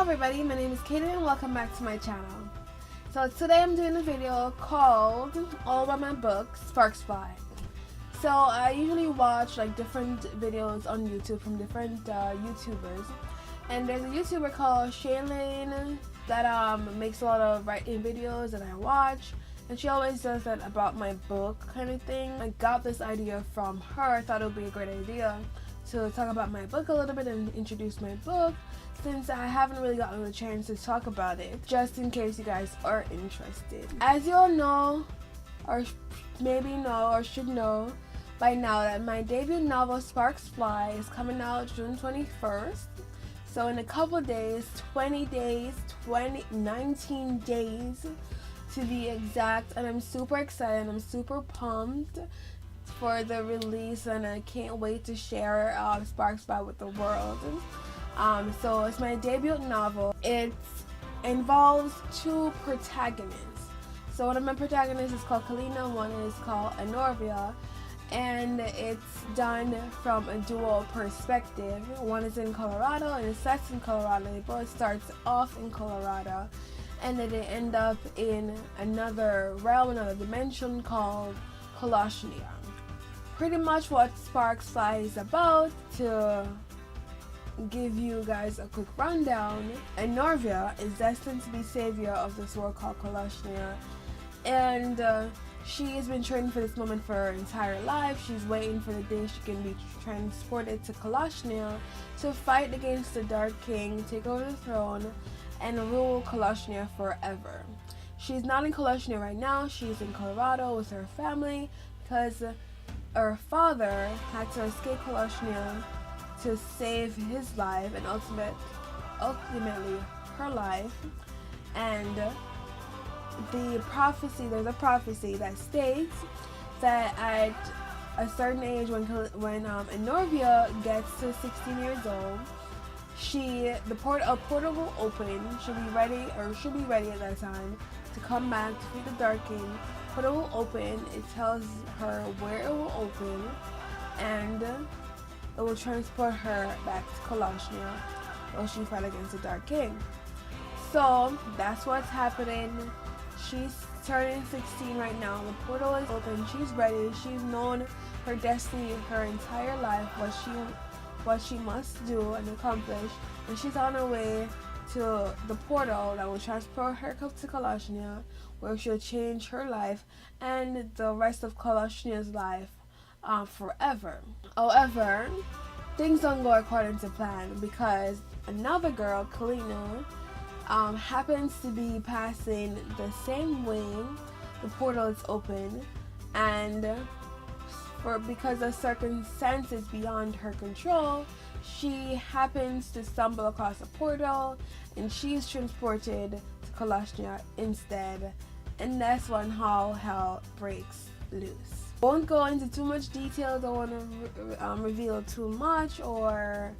everybody, my name is Kadian and welcome back to my channel. So today I'm doing a video called All About My Book, Sparks Fly. So I usually watch like different videos on YouTube from different YouTubers. And there's a YouTuber called Shaylene that makes a lot of writing videos that I watch. And she always does that about my book kind of thing. I got this idea from her. I thought it would be a great idea to talk about my book a little bit and introduce my book, since I haven't really gotten a chance to talk about it, just in case you guys are interested. As you all know, or maybe know or should know by now, that my debut novel Sparks Fly is coming out June 21st. So in a couple days, 19 days to be exact, and I'm super excited, I'm super pumped for the release, and I can't wait to share Sparks Fly with the world. So it's my debut novel. It involves two protagonists. So one of my protagonists is called Kalina, one is called Anorvia, and it's done from a dual perspective. One is in Colorado and it sets in Colorado. They both starts off in Colorado, and then they end up in another realm, another dimension called Koloshnia. Pretty much what Sparks Fly is about, to give you guys a quick rundown. Anorvia is destined to be savior of this world called Koloshnia, and she has been training for this moment for her entire life. She's waiting for the day she can be transported to Koloshnia to fight against the Dark King, take over the throne, and rule Koloshnia forever. She's not in Koloshnia right now. She's in Colorado with her family because her father had to escape Koloshnia to save his life and ultimately her life. And there's a prophecy that states that at a certain age, when Anorvia gets to 16 years old, a portal will open. She'll be ready at that time to come back to defeat the Dark King. Portal will open. It tells her where it will open, and it will transport her back to Koloshnia while she fights against the Dark King. So that's what's happening. She's turning 16 right now. The portal is open. She's ready. She's known her destiny her entire life, what she must do and accomplish, and she's on her way to the portal that will transport her to Koloshnia, where she'll change her life and the rest of Koloshnia's life forever. However, things don't go according to plan, because another girl, Kalina, happens to be passing the same way the portal is open, and because of circumstances beyond her control, she happens to stumble across a portal and she's transported to Koloshnia instead, and that's when all hell breaks loose. Won't go into too much detail. Don't want to reveal too much or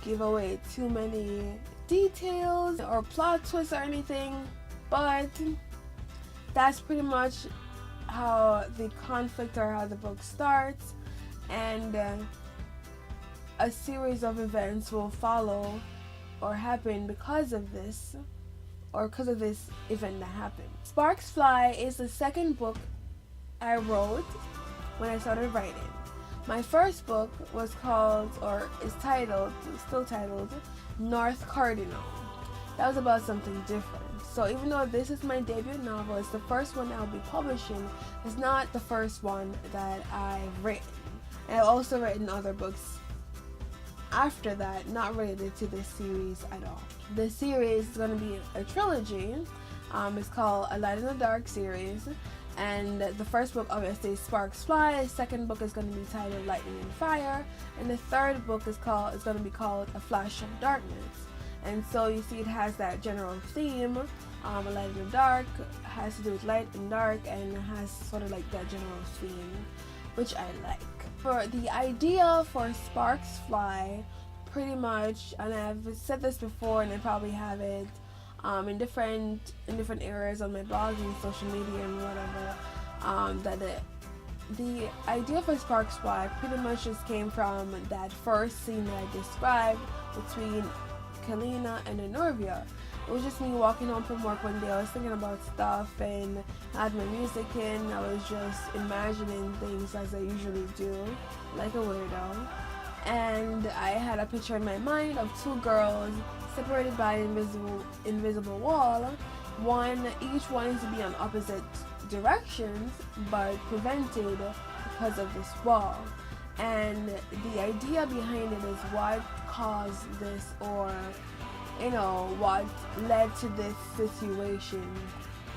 give away too many details or plot twists or anything, but that's pretty much how the conflict or how the book starts, and a series of events will follow or happen because of this event that happened. Sparks Fly is the second book I wrote when I started writing. My first book was still titled North Cardinal. That was about something different. So even though this is my debut novel, it's the first one I'll be publishing. It's not the first one that I've written. And I've also written other books after that, not related to this series at all. The series is going to be a trilogy. It's called A Light in the Dark series. And the first book obviously is Sparks Fly. The second book is going to be titled Lightning and Fire. And the third book is going to be called A Flash of Darkness. And so you see it has that general theme. A Light in the Dark has to do with light and dark, and it has sort of like that general theme, which I like. For the idea for Sparks Fly, pretty much, and I've said this before and I probably have it in different areas on my blog and social media and whatever, that the idea for Sparks Fly pretty much just came from that first scene that I described between Kalina, and Enorvia. It was just me walking home from work one day. I was thinking about stuff and I had my music in. I was just imagining things as I usually do, like a weirdo. And I had a picture in my mind of two girls separated by an invisible wall. Each wanting to be on opposite directions, but prevented because of this wall. And the idea behind it is what caused this, or what led to this situation.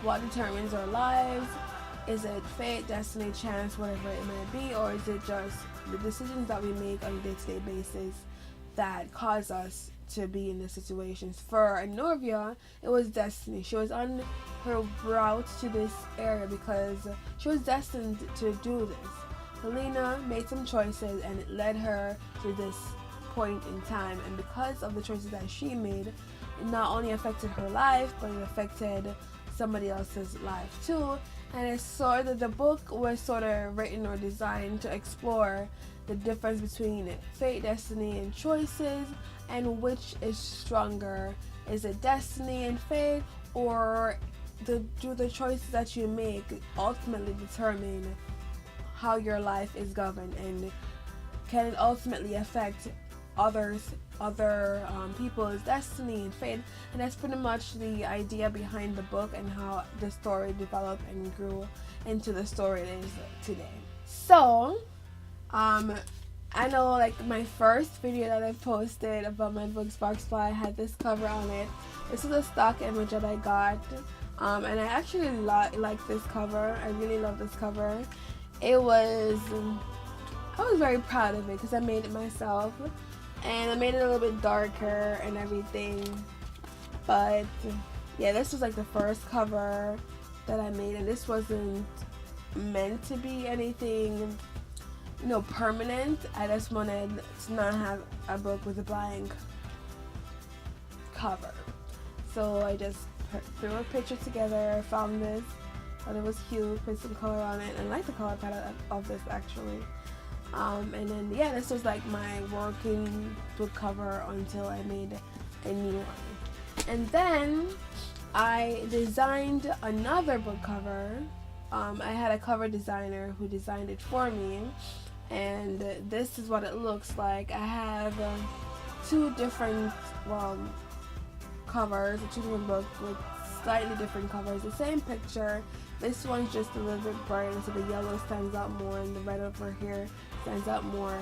What determines our lives? Is it fate, destiny, chance, whatever it may be, or is it just the decisions that we make on a day-to-day basis that cause us to be in these situations? For Norvia, it was destiny. She was on her route to this area because she was destined to do this. Helena made some choices and it led her to this point in time, and because of the choices that she made, it not only affected her life, but it affected somebody else's life too. And it's sort of, the book was sort of written or designed to explore the difference between fate, destiny, and choices, and which is stronger. Is it destiny and fate, or do the choices that you make ultimately determine how your life is governed, and can it ultimately affect other people's destiny and fate? And that's pretty much the idea behind the book and how the story developed and grew into the story it is today. So I know, like, my first video that I posted about my book Sparks Fly had this cover on it. This is a stock image that I got, and I actually like this cover. I really love this cover. I was very proud of it because I made it myself, and I made it a little bit darker and everything. But yeah, this was like the first cover that I made, and this wasn't meant to be anything permanent. I just wanted to not have a book with a blank cover, so I just threw a picture together. I found this, thought it was cute, put some color on it, and I like the color palette of this actually. And then yeah, this was like my working book cover until I made a new one. And then I designed another book cover. I had a cover designer who designed it for me, and this is what it looks like. I have two different covers, two different books with slightly different covers, the same picture. This one's just a little bit brighter, so the yellow stands out more and the red over here stands out more.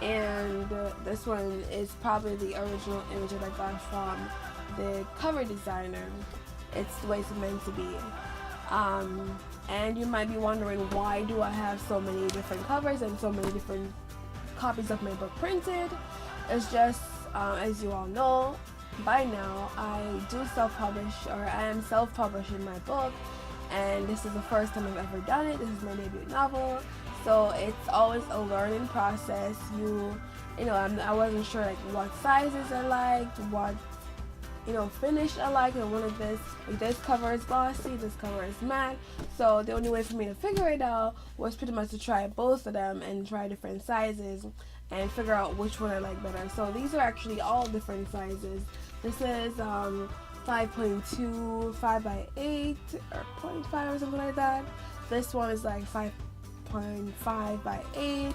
And this one is probably the original image that I got from the cover designer. It's the way it's meant to be. And you might be wondering, why do I have so many different covers and so many different copies of my book printed? It's just, as you all know by now, I do self-publish, or I am self-publishing my book, and this is the first time I've ever done it. This is my debut novel, so it's always a learning process. I wasn't sure like what sizes I liked, what finish I like, and one of this cover is glossy, this cover is matte. So the only way for me to figure it out was pretty much to try both of them and try different sizes and figure out which one I like better. So these are actually all different sizes. This is 5.2, 5 by 8, or 0.5 or something like that. This one is like 5.5 by 8,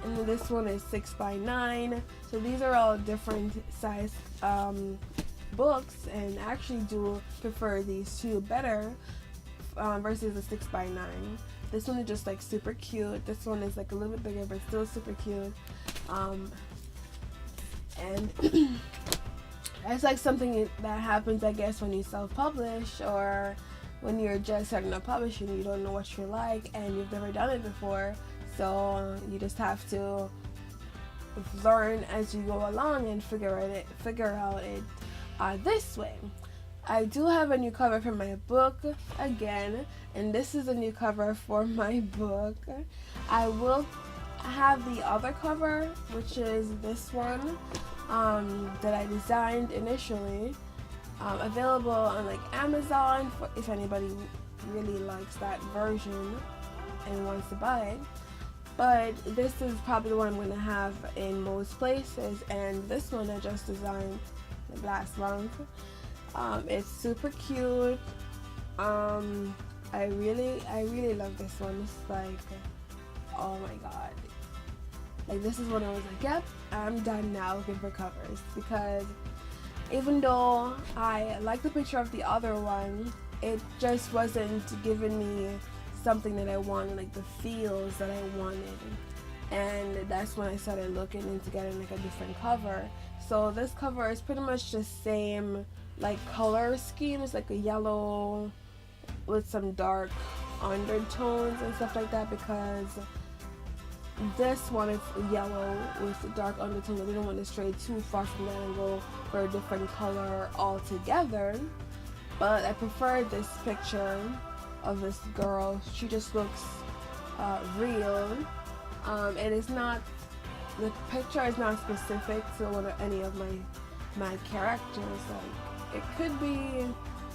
and then this one is 6 by 9. So these are all different size books, and I actually do prefer these two better versus the 6 by 9. This one is just like super cute. This one is like a little bit bigger but still super cute. And it's like something that happens, I guess, when you self-publish, or when you're just starting out publishing. You don't know what you like and you've never done it before, so you just have to learn as you go along and figure out it this way. I do have a new cover for my book again, and this is a new cover for my book. I will have the other cover, which is this one that I designed initially, available on like Amazon if anybody really likes that version and wants to buy it. But this is probably the one I'm going to have in most places, and this one I just designed like last month. It's super cute. I really love this one. It's like, oh my god. Like, this is when I was like, yep, I'm done now looking for covers, because even though I like the picture of the other one, it just wasn't giving me something that I wanted, like the feels that I wanted. And that's when I started looking into getting like a different cover. So this cover is pretty much the same like color scheme. It's like a yellow with some dark undertones and stuff like that, because this one is yellow with dark undertones. I didn't want to stray too far from that and go for a different color altogether. But I prefer this picture of this girl. She just looks real. And it's not, the picture is not specific to one of any of my characters. Like, it could be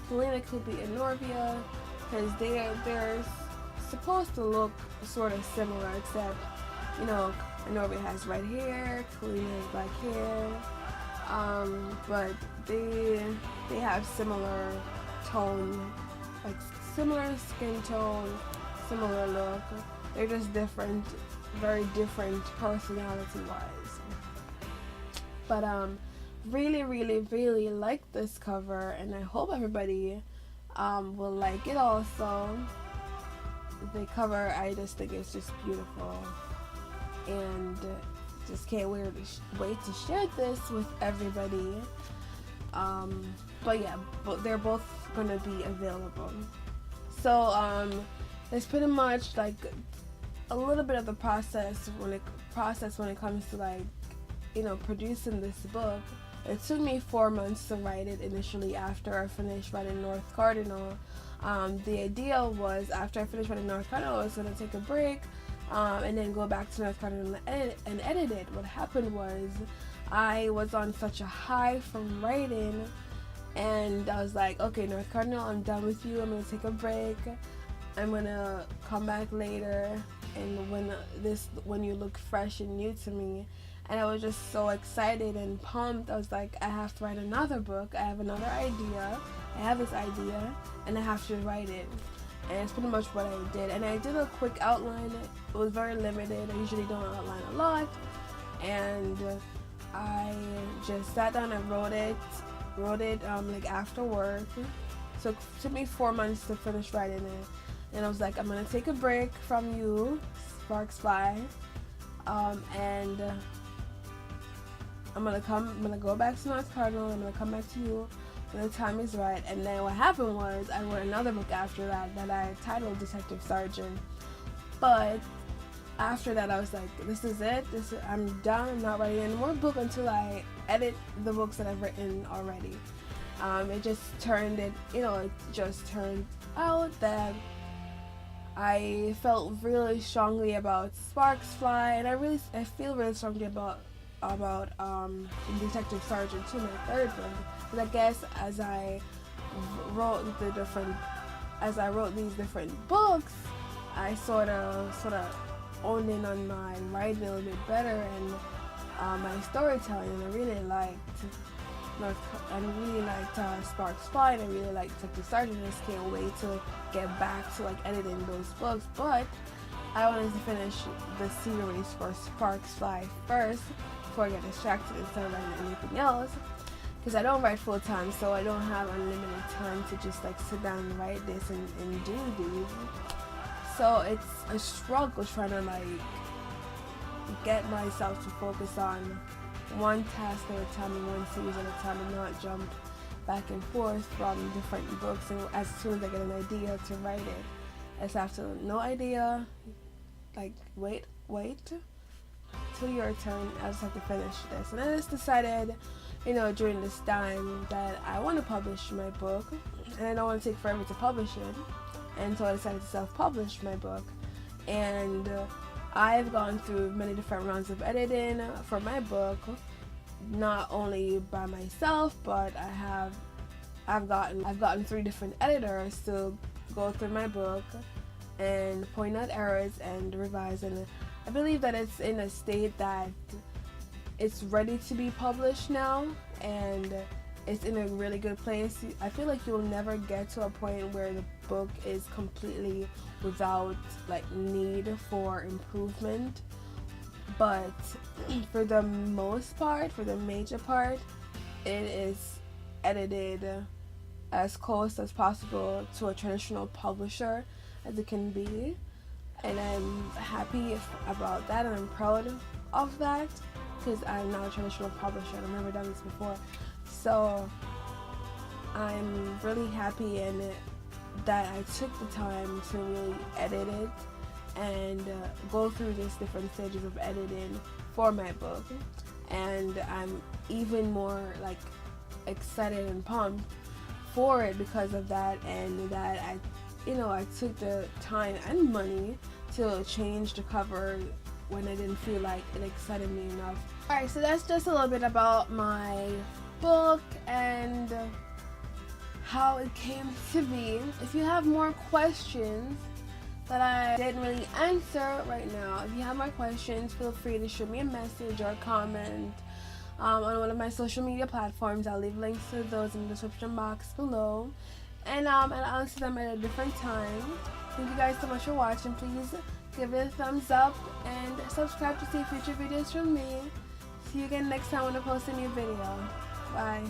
Helena, could be Enorvia, because they're supposed to look sort of similar, except, you know, Enorvia has red hair, Helena has black hair, but they have similar tone, like similar skin tone, similar look. They're just different, very different personality-wise. But really like this cover, and I hope everybody will like it also. The cover, I just think it's just beautiful, and just can't wait to share this with everybody. But yeah, they're both gonna be available. So it's pretty much like a little bit of the process when it comes to, like, you know, producing this book. It took me 4 months to write it initially after I finished writing North Cardinal. The idea was, after I finished writing North Cardinal, I was going to take a break and then go back to North Cardinal and edit it. What happened was, I was on such a high from writing, and I was like, okay, North Cardinal, I'm done with you. I'm going to take a break. I'm going to come back later, and when you look fresh and new to me. And I was just so excited and pumped. I was like, I have to write another book. I have another idea. I have this idea, and I have to write it. And it's pretty much what I did. And I did a quick outline. It was very limited. I usually don't outline a lot. And I just sat down and wrote it like after work. So it took me 4 months to finish writing it. And I was like, I'm gonna take a break from you, Sparks Fly, and I'm gonna go back to North Cardinal. I'm gonna come back to you when the time is right. And then what happened was, I wrote another book after that I titled Detective Sergeant. But after that, I was like, this is it. I'm done. I'm not writing any more book until I edit the books that I've written already. It just turned out that I felt really strongly about Sparks Fly, and I feel really strongly about Detective Sergeant too, my third one. But I guess as I wrote these different books, I sort of honed in on my writing a little bit better, and my storytelling. And I really liked Sparks Fly, and I really liked Detective Sergeant. I just can't wait to get back to like editing those books. But I wanted to finish the series for Sparks Fly first before I get distracted and start writing anything else, because I don't write full time, so I don't have unlimited time to just like sit down and write this and do these. So it's a struggle trying to like get myself to focus on one task at a time and one series at a time, and not jump back and forth from different books. And as soon as I get an idea to write it, I just have to, no idea, like wait till your turn. I just have to finish this. And I just decided, during this time, that I want to publish my book, and I don't want to take forever to publish it. And so I decided to self-publish my book. And I've gone through many different rounds of editing for my book, not only by myself, but I've gotten 3 different editors to go through my book and point out errors and revise. And I believe that it's in a state that it's ready to be published now, and it's in a really good place. I feel like you'll never get to a point where the book is completely without like need for improvement, but for the most part, for the major part, it is edited as close as possible to a traditional publisher as it can be, and I'm happy about that, and I'm proud of that because I'm not a traditional publisher. I've never done this before, so I'm really happy in it that I took the time to really edit it and go through these different stages of editing for my book. And I'm even more like excited and pumped for it because of that, and that I took the time and money to change the cover when I didn't feel like it excited me enough. Alright, so that's just a little bit about my book and how it came to be. If you have more questions that I didn't really answer right now, if you have more questions, feel free to shoot me a message or a comment on one of my social media platforms. I'll leave links to those in the description box below, and I'll answer them at a different time. Thank you guys so much for watching. Please give it a thumbs up and subscribe to see future videos from me. See you again next time when I post a new video. Bye.